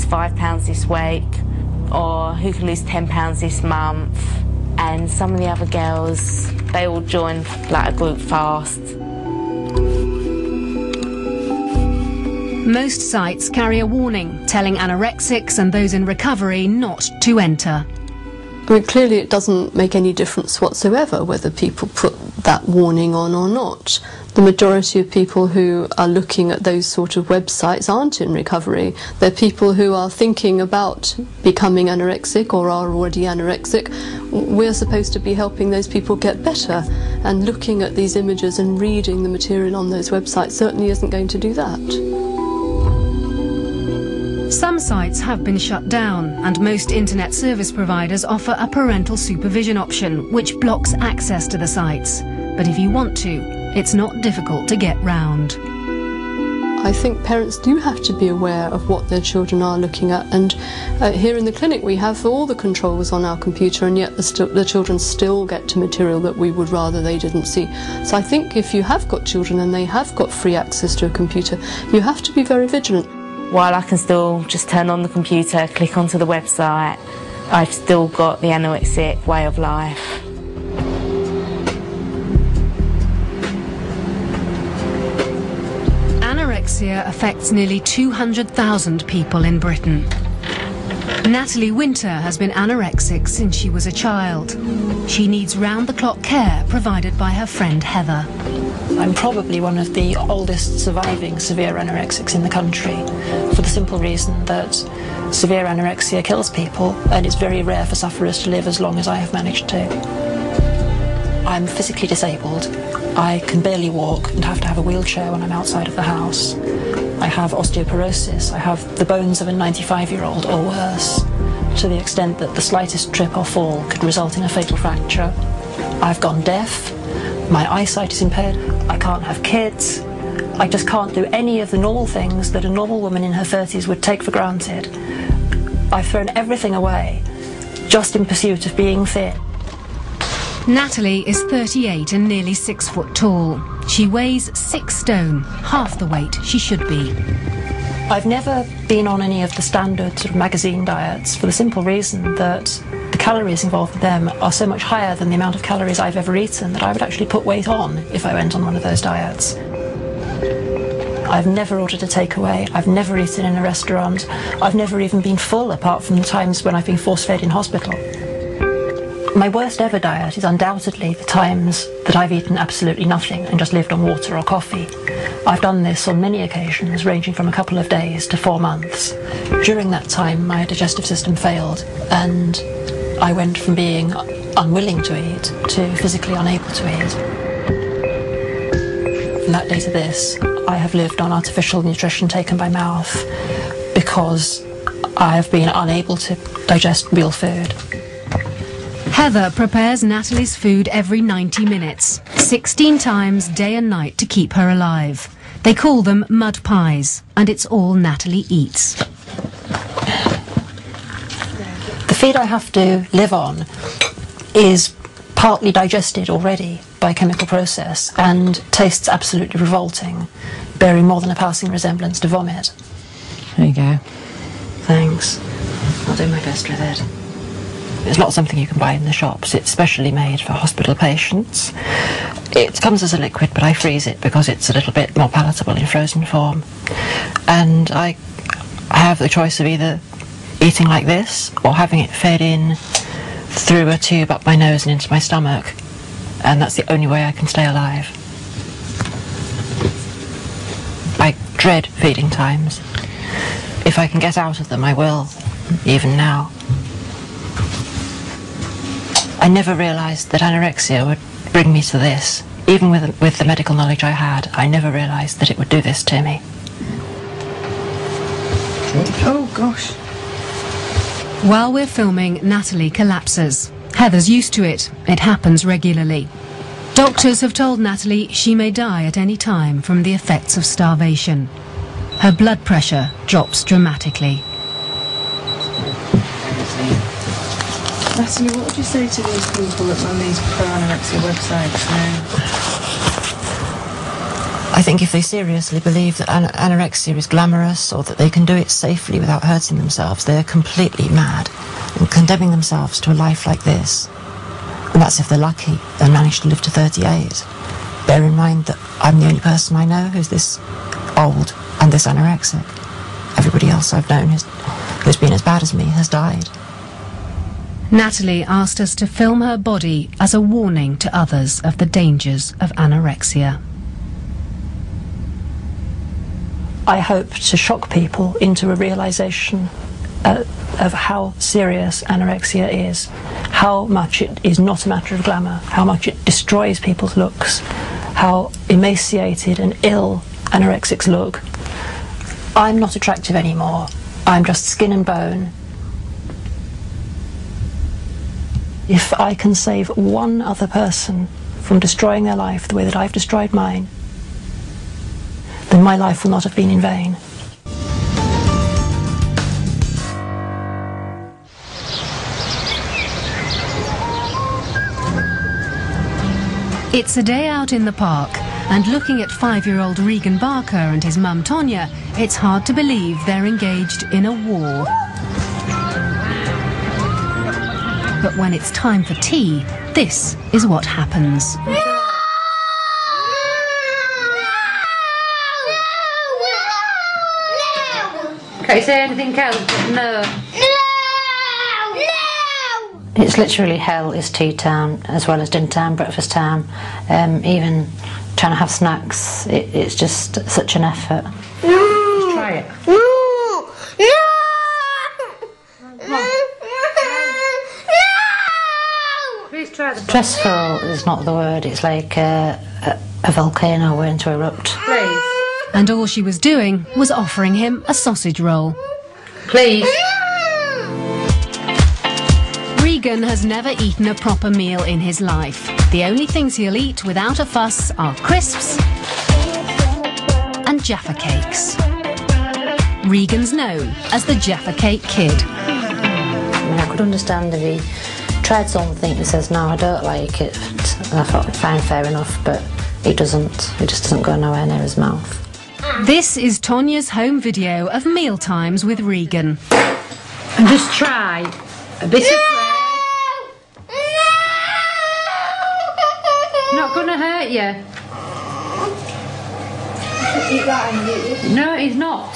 £5 this week, or who can lose £10 this month. And some of the other girls, they all joined like a group fast. Most sites carry a warning telling anorexics and those in recovery not to enter. I mean, clearly it doesn't make any difference whatsoever whether people put that warning on or not. The majority of people who are looking at those sort of websites aren't in recovery. They're people who are thinking about becoming anorexic or are already anorexic. We're supposed to be helping those people get better, and looking at these images and reading the material on those websites certainly isn't going to do that. Some sites have been shut down, and most internet service providers offer a parental supervision option which blocks access to the sites. But if you want to, it's not difficult to get round. I think parents do have to be aware of what their children are looking at, and here in the clinic we have all the controls on our computer, and yet the children still get to material that we would rather they didn't see. So I think if you have got children and they have got free access to a computer, you have to be very vigilant. While I can still just turn on the computer, click onto the website, I've still got the anorexic way of life. Anorexia affects nearly 200,000 people in Britain. Natalie Winter has been anorexic since she was a child. She needs round-the-clock care provided by her friend Heather. I'm probably one of the oldest surviving severe anorexics in the country, for the simple reason that severe anorexia kills people, and it's very rare for sufferers to live as long as I have managed to. I'm physically disabled. I can barely walk and have to have a wheelchair when I'm outside of the house. I have osteoporosis. I have the bones of a 95-year-old or worse, to the extent that the slightest trip or fall could result in a fatal fracture. I've gone deaf. My eyesight is impaired. I can't have kids. I just can't do any of the normal things that a normal woman in her 30s would take for granted. I've thrown everything away just in pursuit of being fit. Natalie is 38 and nearly 6 foot tall. She weighs 6 stone, half the weight she should be. I've never been on any of the standard sort of magazine diets, for the simple reason that the calories involved in them are so much higher than the amount of calories I've ever eaten that I would actually put weight on if I went on one of those diets. I've never ordered a takeaway. I've never eaten in a restaurant. I've never even been full, apart from the times when I've been force-fed in hospital. My worst ever diet is undoubtedly the times that I've eaten absolutely nothing and just lived on water or coffee. I've done this on many occasions, ranging from a couple of days to 4 months. During that time, my digestive system failed, and I went from being unwilling to eat to physically unable to eat. From that day to this, I have lived on artificial nutrition taken by mouth because I have been unable to digest real food. Heather prepares Natalie's food every 90 minutes, 16 times day and night to keep her alive. They call them mud pies, and it's all Natalie eats. The feed I have to live on is partly digested already by chemical process and tastes absolutely revolting, bearing more than a passing resemblance to vomit. There you go. Thanks. I'll do my best with it. It's not something you can buy in the shops. It's specially made for hospital patients. It comes as a liquid, but I freeze it because it's a little bit more palatable in frozen form. And I have the choice of either eating like this or having it fed in through a tube up my nose and into my stomach. And that's the only way I can stay alive. I dread feeding times. If I can get out of them, I will, even now. I never realised that anorexia would bring me to this. Even with the medical knowledge I had, I never realised that it would do this to me. Oh, gosh. While we're filming, Natalie collapses. Heather's used to it. It happens regularly. Doctors have told Natalie she may die at any time from the effects of starvation. Her blood pressure drops dramatically. Natalie, what would you say to these people that run these pro-anorexia websites now? I think if they seriously believe that anorexia is glamorous or that they can do it safely without hurting themselves, they're completely mad and condemning themselves to a life like this. And that's if they're lucky and manage to live to 38. Bear in mind that I'm the only person I know who's this old and this anorexic. Everybody else I've known who's been as bad as me has died. Natalie asked us to film her body as a warning to others of the dangers of anorexia. I hope to shock people into a realisation of how serious anorexia is, how much it is not a matter of glamour, how much it destroys people's looks, how emaciated and ill anorexics look. I'm not attractive anymore. I'm just skin and bone. If I can save one other person from destroying their life the way that I've destroyed mine, then my life will not have been in vain. It's a day out in the park, and looking at 5-year-old Regan Barker and his mum Tonya, it's hard to believe they're engaged in a war. But when it's time for tea, this is what happens. Can't you say anything else? No. It's literally hell is tea time, as well as dinner time, breakfast time. Even trying to have snacks, it's just such an effort. Just try it. Please try the... Stressful is not the word, it's like a volcano waiting to erupt. Please. And all she was doing was offering him a sausage roll. Please. Regan has never eaten a proper meal in his life. The only things he'll eat without a fuss are crisps and Jaffa cakes. Regan's known as the Jaffa Cake Kid. I mean, I could understand if he tried something and says, no, I don't like it. And I thought, fine, fair enough, but he doesn't. It just doesn't go nowhere near his mouth. This is Tonya's home video of meal times with Regan. And just try a bit of bread. Not going to hurt you. No, he's not.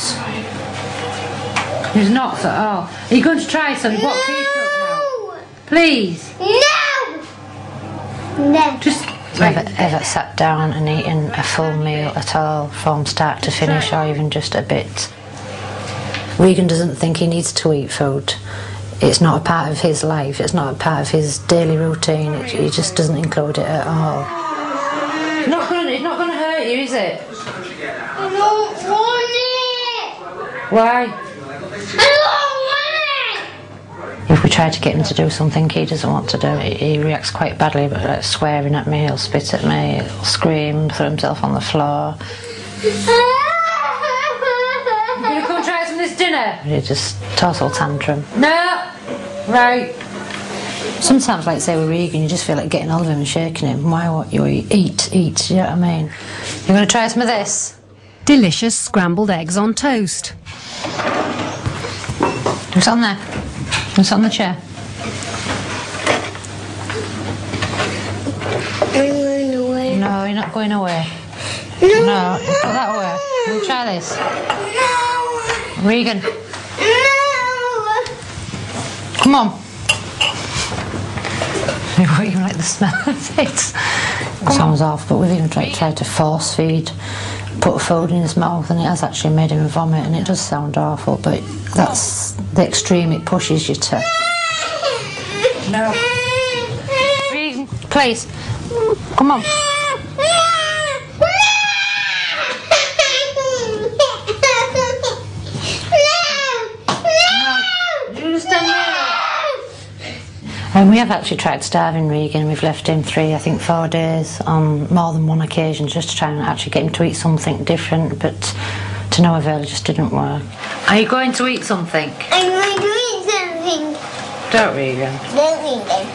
He's not at all. Are you going to try some? What can you cook now? Please. No! No. Just ever sat down and eaten a full meal at all from start to finish, or even just a bit. Regan doesn't think he needs to eat food. It's not a part of his life, it's not a part of his daily routine, he just doesn't include it at all. It's not going to hurt you, is it? I don't want it! Why? I don't want it! If we try to get him to do something he doesn't want to do, he reacts quite badly, but like swearing at me, he'll spit at me, he'll scream, throw himself on the floor. You gonna come try some of this dinner? He just total tantrum. No! Right. Sometimes, like say with Regan, you just feel like getting hold of him and shaking him. Why won't you eat, you know what I mean? You gonna try some of this? Delicious scrambled eggs on toast. Who's on there? Who's on the chair? I'm going away. No, you're not going away. No. No, go that way. We'll try this. No. Regan, No. come on. You like the smell of it? It sounds off, but we've even tried to force feed, put food in his mouth, and it has actually made him vomit, and it does sound awful, but that's the extreme it pushes you to. No. Regan, please. Come on. And we have actually tried starving Regan. We've left him 4 days on more than one occasion just to try and actually get him to eat something different, but to no avail, it just didn't work. Are you going to eat something? I'm going to eat something. Don't, Regan. Don't eat it.